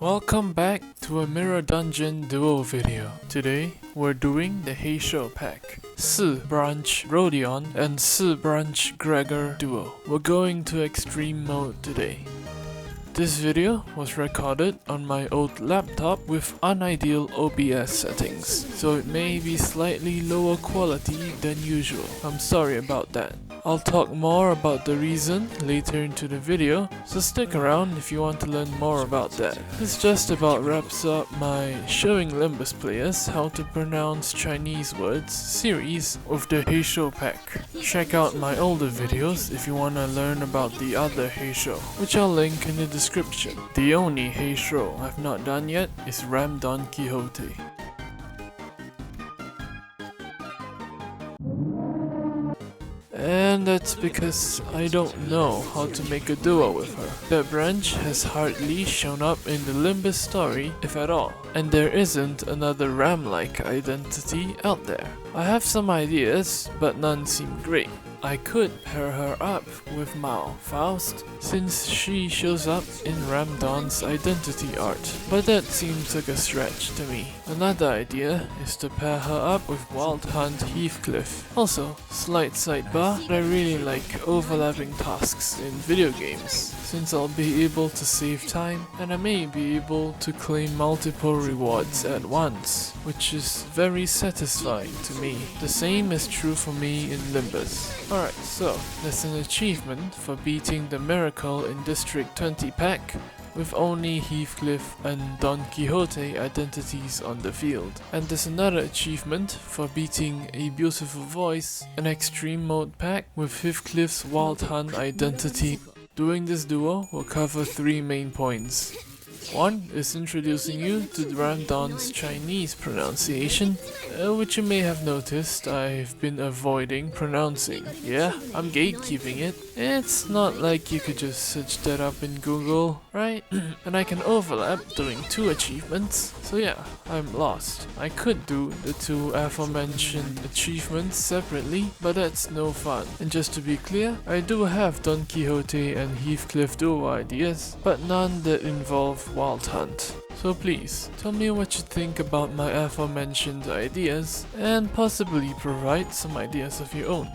Welcome back to a Mirror Dungeon duo video. Today, we're doing the Heishou Pack, Si Branch Rodion and Si Branch Gregor duo. We're going to extreme mode today. This video was recorded on my old laptop with unideal OBS settings, so it may be slightly lower quality than usual. I'm sorry about that. I'll talk more about the reason later into the video, so stick around if you want to learn more about that. This just about wraps up my showing Limbus players how to pronounce Chinese words series of the Heishou Pack. Check out my older videos if you want to learn about the other Heishou, which I'll link in the description. The only Heishou I've not done yet is Ram Don Quixote. And that's because I don't know how to make a duo with her. That branch has hardly shown up in the Limbus story, if at all, and there isn't another Ram-like identity out there. I have some ideas, but none seem great. I could pair her up with Mao Faust, since she shows up in Ramdon's identity art, but that seems like a stretch to me. Another idea is to pair her up with Wild Hunt Heathcliff. Also, slight sidebar, I really like overlapping tasks in video games, since I'll be able to save time and I may be able to claim multiple rewards at once, which is very satisfying to me. The same is true for me in Limbus. Alright, so there's an achievement for beating the Miracle in District 20 pack with only Heathcliff and Don Quixote identities on the field. And there's another achievement for beating a Beautiful Voice in Extreme Mode pack with Heathcliff's Wild Hunt identity. Doing this duo will cover 3 main points. One is introducing you to Ramdon's Chinese pronunciation, which you may have noticed I've been avoiding pronouncing. Yeah, I'm gatekeeping it. It's not like you could just search that up in Google, right? And I can overlap doing 2 achievements, so yeah, I'm lost. I could do the 2 aforementioned achievements separately, but that's no fun. And just to be clear, I do have Don Quixote and Heathcliff duo ideas, but none that involve Wild Hunt. So please, tell me what you think about my aforementioned ideas, and possibly provide some ideas of your own.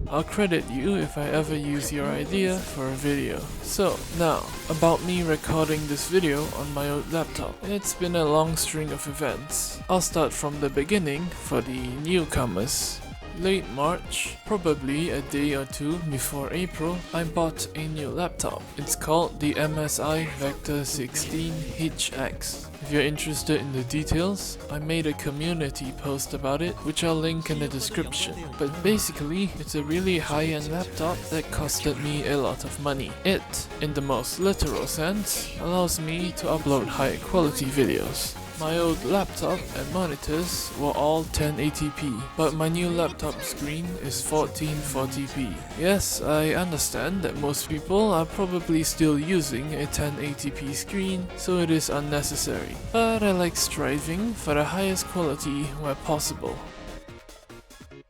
I'll credit you if I ever use your idea for a video. So, now, about me recording this video on my old laptop. It's been a long string of events. I'll start from the beginning for the newcomers. Late March, probably a day or 2 before April, I bought a new laptop. It's called the MSI Vector 16HX. If you're interested in the details, I made a community post about it, which I'll link in the description. But basically, it's a really high-end laptop that costed me a lot of money. It, in the most literal sense, allows me to upload high-quality videos. My old laptop and monitors were all 1080p, but my new laptop screen is 1440p. Yes, I understand that most people are probably still using a 1080p screen, so it is unnecessary. But I like striving for the highest quality where possible.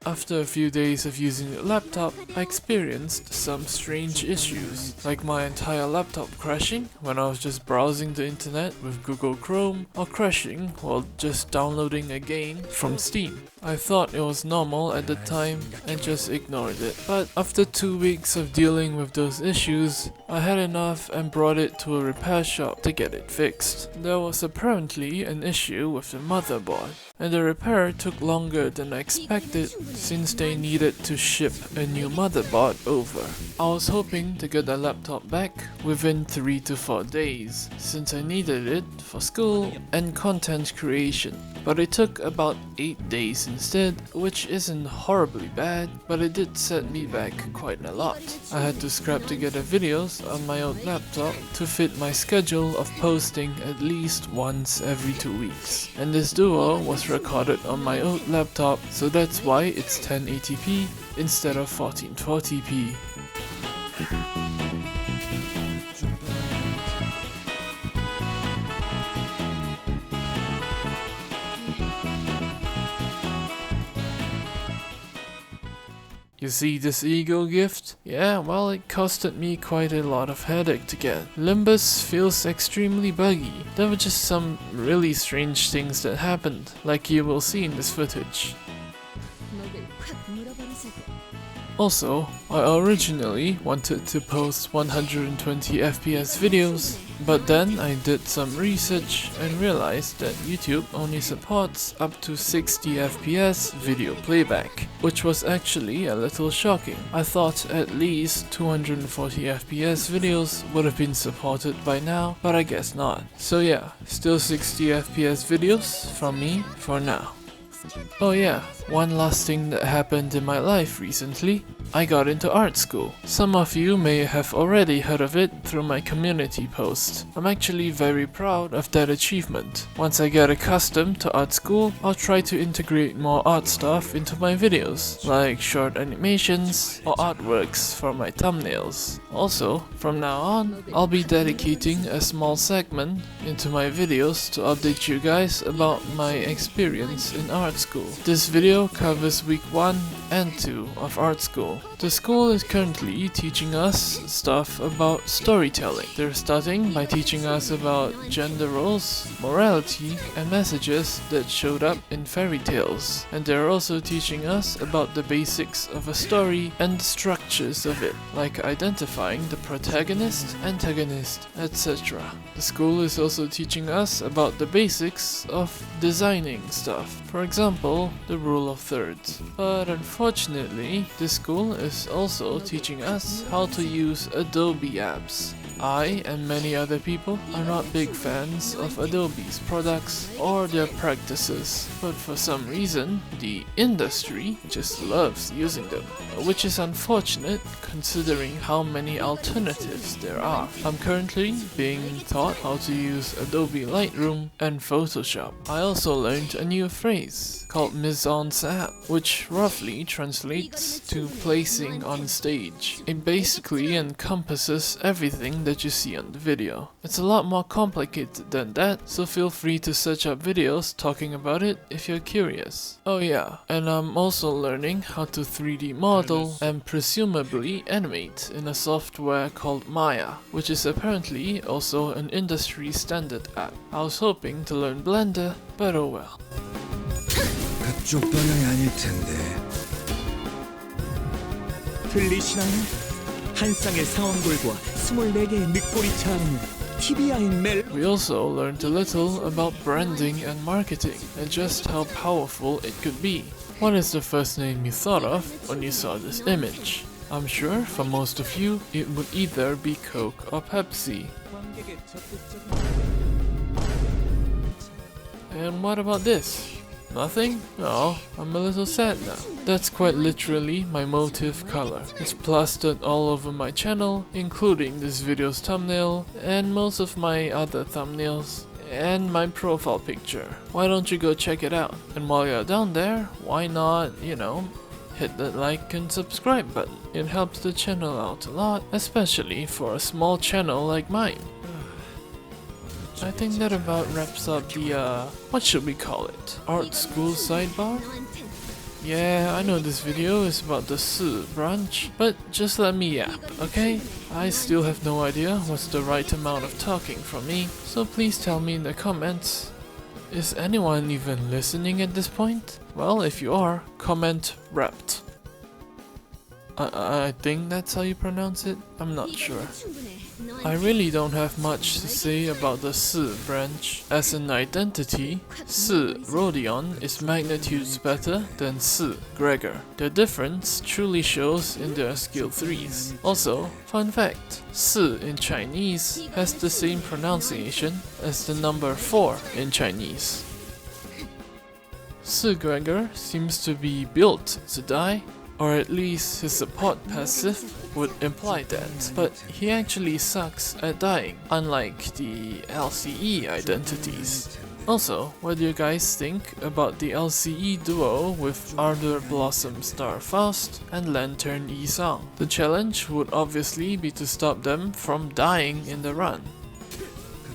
After a few days of using the laptop, I experienced some strange issues, like my entire laptop crashing when I was just browsing the internet with Google Chrome, or crashing while just downloading a game from Steam. I thought it was normal at the time and just ignored it. But after 2 weeks of dealing with those issues, I had enough and brought it to a repair shop to get it fixed. There was apparently an issue with the motherboard, and the repair took longer than I expected since they needed to ship a new motherboard over. I was hoping to get the laptop back within 3 to 4 days, since I needed it for school and content creation. But it took about 8 days instead, which isn't horribly bad, but it did set me back quite a lot. I had to scrap together videos on my old laptop to fit my schedule of posting at least once every 2 weeks. And this duo was recorded on my old laptop, so that's why it's 1080p instead of 1440p. You see this ego gift? Yeah, well, it costed me quite a lot of headache to get. Limbus feels extremely buggy. There were just some really strange things that happened, like you will see in this footage. Also, I originally wanted to post 120 FPS videos, but then I did some research and realized that YouTube only supports up to 60 FPS video playback, which was actually a little shocking. I thought at least 240 FPS videos would have been supported by now, but I guess not. So yeah, still 60 FPS videos from me for now. Oh yeah, one last thing that happened in my life recently. I got into art school. Some of you may have already heard of it through my community post. I'm actually very proud of that achievement. Once I get accustomed to art school, I'll try to integrate more art stuff into my videos, like short animations or artworks for my thumbnails. Also, from now on, I'll be dedicating a small segment into my videos to update you guys about my experience in art school. This video covers week 1 and 2 of art school. The school is currently teaching us stuff about storytelling. They're starting by teaching us about gender roles, morality, and messages that showed up in fairy tales. And they're also teaching us about the basics of a story and the structures of it, like identifying the protagonist, antagonist, etc. The school is also teaching us about the basics of designing stuff. For example, the rule of thirds. But unfortunately, this school is also teaching us how to use Adobe apps. I and many other people are not big fans of Adobe's products or their practices, but for some reason the industry just loves using them, which is unfortunate considering how many alternatives there are. I'm currently being taught how to use Adobe Lightroom and Photoshop. I also learned a new phrase called mise en scène, which roughly translates to placing on stage. It basically encompasses everything that you see on the video. It's a lot more complicated than that, so feel free to search up videos talking about it if you're curious. Oh yeah, and I'm also learning how to 3D model and presumably animate in a software called Maya, which is apparently also an industry standard app. I was hoping to learn Blender, but oh well. 그쪽 방향이 아닐 텐데. 들리시나요? 한 쌍의 상왕골과 24개의 늑골이 차는 TBI인 멜. We also learned a little about branding and marketing, and just how powerful it could be. What is the first name you thought of when you saw this image? I'm sure for most of you, it would either be Coke or Pepsi. And what about this? Nothing? Oh, I'm a little sad now. That's quite literally my motive color. It's plastered all over my channel, including this video's thumbnail, and most of my other thumbnails, and my profile picture. Why don't you go check it out? And while you're down there, why not, hit that like and subscribe button. It helps the channel out a lot, especially for a small channel like mine. I think that about wraps up the, what should we call it? Art school sidebar? Yeah, I know this video is about the Si branch, but just let me yap, okay? I still have no idea what's the right amount of talking from me, so please tell me in the comments. Is anyone even listening at this point? Well, if you are, comment wrapped. I think that's how you pronounce it? I'm not sure. I really don't have much to say about the Si branch. As an identity, Si Rodion is magnitudes better than Si Gregor. Their difference truly shows in their skill 3s. Also, fun fact, Si in Chinese has the same pronunciation as the number 4 in Chinese. Si Gregor seems to be built to die, or at least his support passive would imply that, but he actually sucks at dying, unlike the LCE identities. Also, what do you guys think about the LCE duo with Ardor Blossom Star Faust and Lantern Yi Song? The challenge would obviously be to stop them from dying in the run.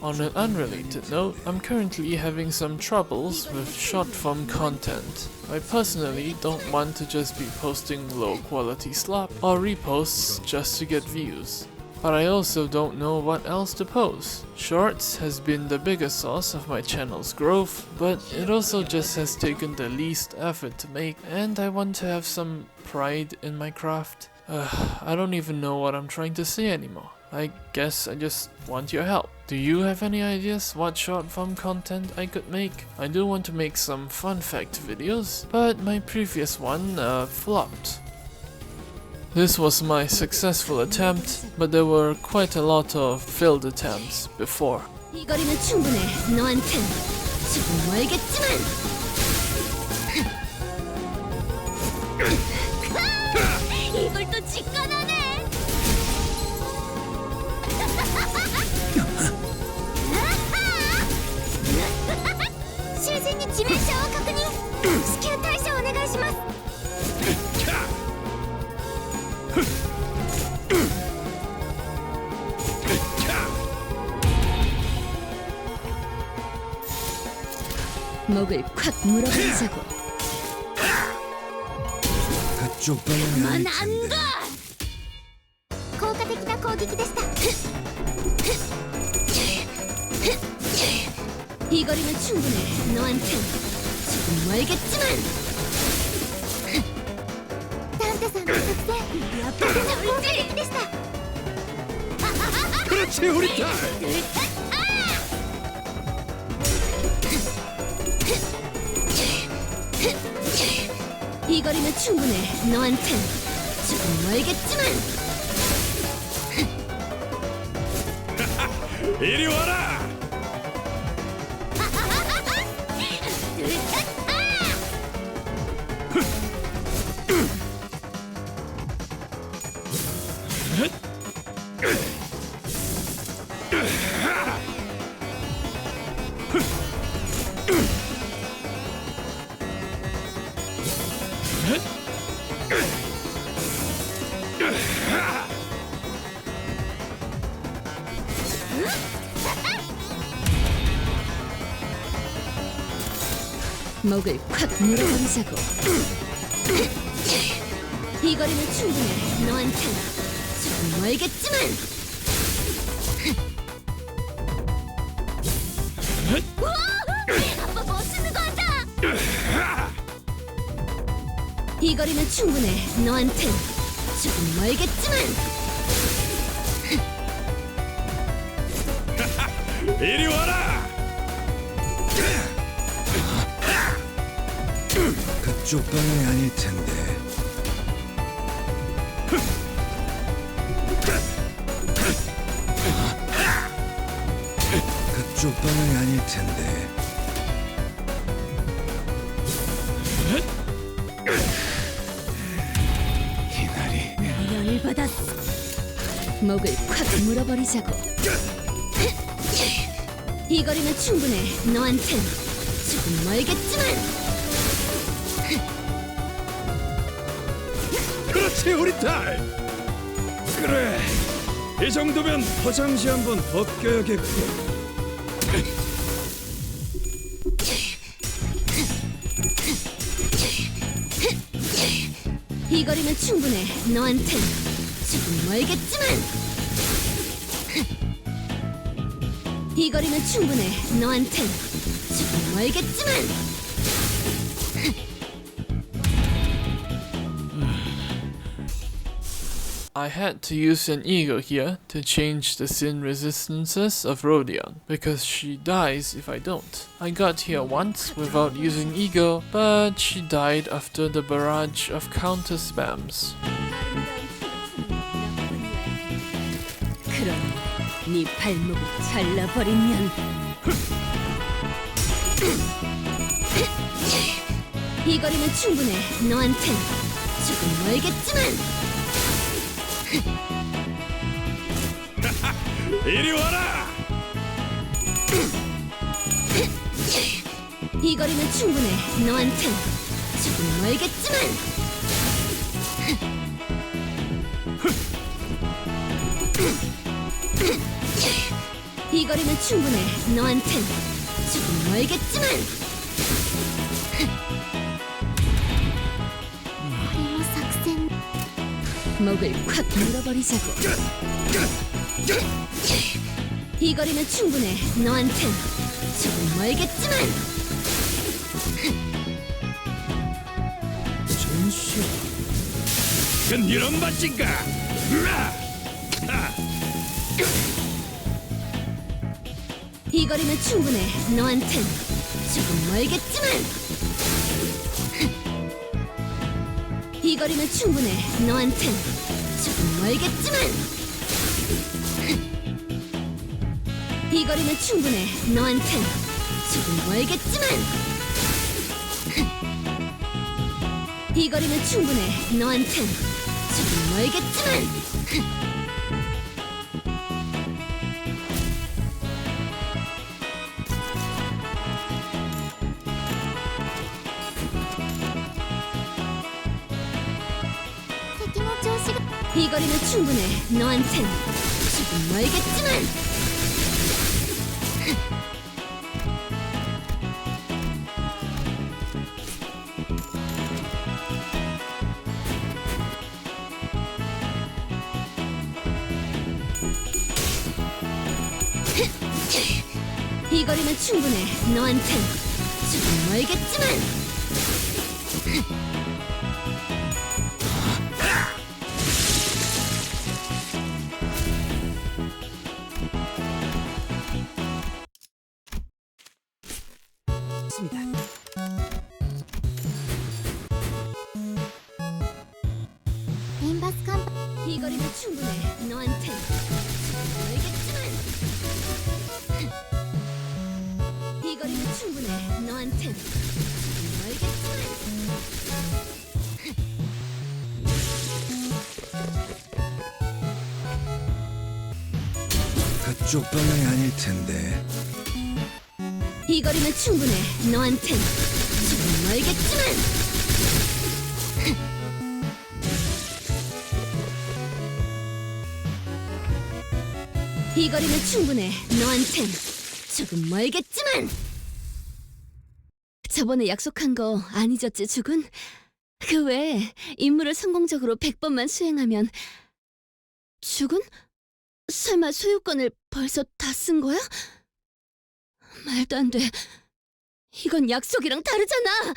On an unrelated note, I'm currently having some troubles with short form content. I personally don't want to just be posting low quality slop or reposts just to get views. But I also don't know what else to post. Shorts has been the biggest source of my channel's growth, but it also just has taken the least effort to make, and I want to have some pride in my craft. I don't even know what I'm trying to say anymore. I guess I just want your help. Do you have any ideas what short form content I could make? I do want to make some fun fact videos, but my previous one flopped. This was my successful attempt, but there were quite a lot of failed attempts before. 이 거리는 충분해. 너한텐 조금 멀겠지만. 이걸 또 직관하네. 실생이 지면 샤워確認. 스캔 탈시お願いします. 목을 콱 물어버리자고. 그쪽 방향이 아닐 텐데. 効果的な攻撃でした. 이 거리는 충분해. 너한텐 조금 멀겠지만. 단테さんの 특性. 야파는攻撃でした. 그렇지 우리 딸. 이 거리면 충분해. 너한텐 조금 멀겠지만. 이리 와라. 목을 콱 물어버리자고. 이 거리면 충분해. 너한텐 조금 멀겠지만. 아빠 멋있는 거 한다. 이 거리면 충분해. 너한텐 조금 멀겠지만. 이리 와라. 그쪽 방향이 아닐 텐데. 그쪽 방향이 아닐 텐데. 이날이 열을 받았어. 목을 콱 물어버리자고. 이 거리면 충분해. 너한텐 조금 멀겠지만. 그렇지 우리 딸. 그래 이 정도면 화장실 한번 벗겨야겠고. 이 거리면 충분해. 너한텐 조금 멀겠지만. 이 거리면 충분해. 너한텐 조금 멀겠지만. I had to use an ego here to change the sin resistances of Rodion, because she dies if I don't. I got here once without using ego, but she died after the barrage of counter spams. 그럼 네 발목을 잘라버리면. 이 거리면 충분해. 너한텐 조금 멀겠지만. 이리 와라. 이 거리면 충분해. 너한텐 조금 멀겠지만. 이 이 거리면 충분해. 너한텐 조금 멀겠지만. 이모 삭센. 목을 콱 물어버리자고. 이 거리면 충분해. 너한텐 조금 멀겠지만. 전시야. 그건 이런 맛인가? 이 거리면 충분해. 너한텐 조금 멀겠지만. 이 거리면 충분해. 너한텐 조금 멀겠지만. 이 거리면 충분해. 너한텐 조금 멀겠지만. 이 거리면 충분해. 너한텐 조금 멀겠지만. 이 거리면 충분해. 너한텐 조금 멀겠지만. 이 거리면 충분해. 너한텐 조금 멀겠지만. 림버스 컴퍼니. 이 거리면 충분해. 너한텐 조금 멀겠지만. 이 거리면 충분해. 너한텐 조금 멀겠지만. 그쪽 방향이 아닐 텐데. 이 거리면 충분해. 너한텐 조금 멀겠지만. 이 거리면 충분해. 너한텐 조금 멀겠지만. 저번에 약속한 거 안 잊었지, 죽은? 그 외에 임무를 성공적으로 100번만 수행하면. 죽은? 설마 소유권을 벌써 다 쓴 거야? 말도 안 돼. 이건 약속이랑 다르잖아.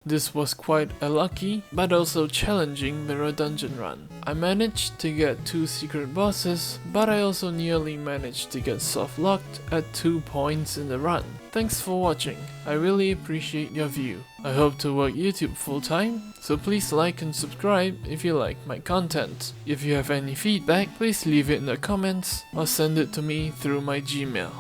This was quite a lucky, but also challenging mirror dungeon run. I managed to get 2 secret bosses, but I also nearly managed to get soft locked at 2 points in the run. Thanks for watching, I really appreciate your view. I hope to work YouTube full time, so please like and subscribe if you like my content. If you have any feedback, please leave it in the comments or send it to me through my Gmail.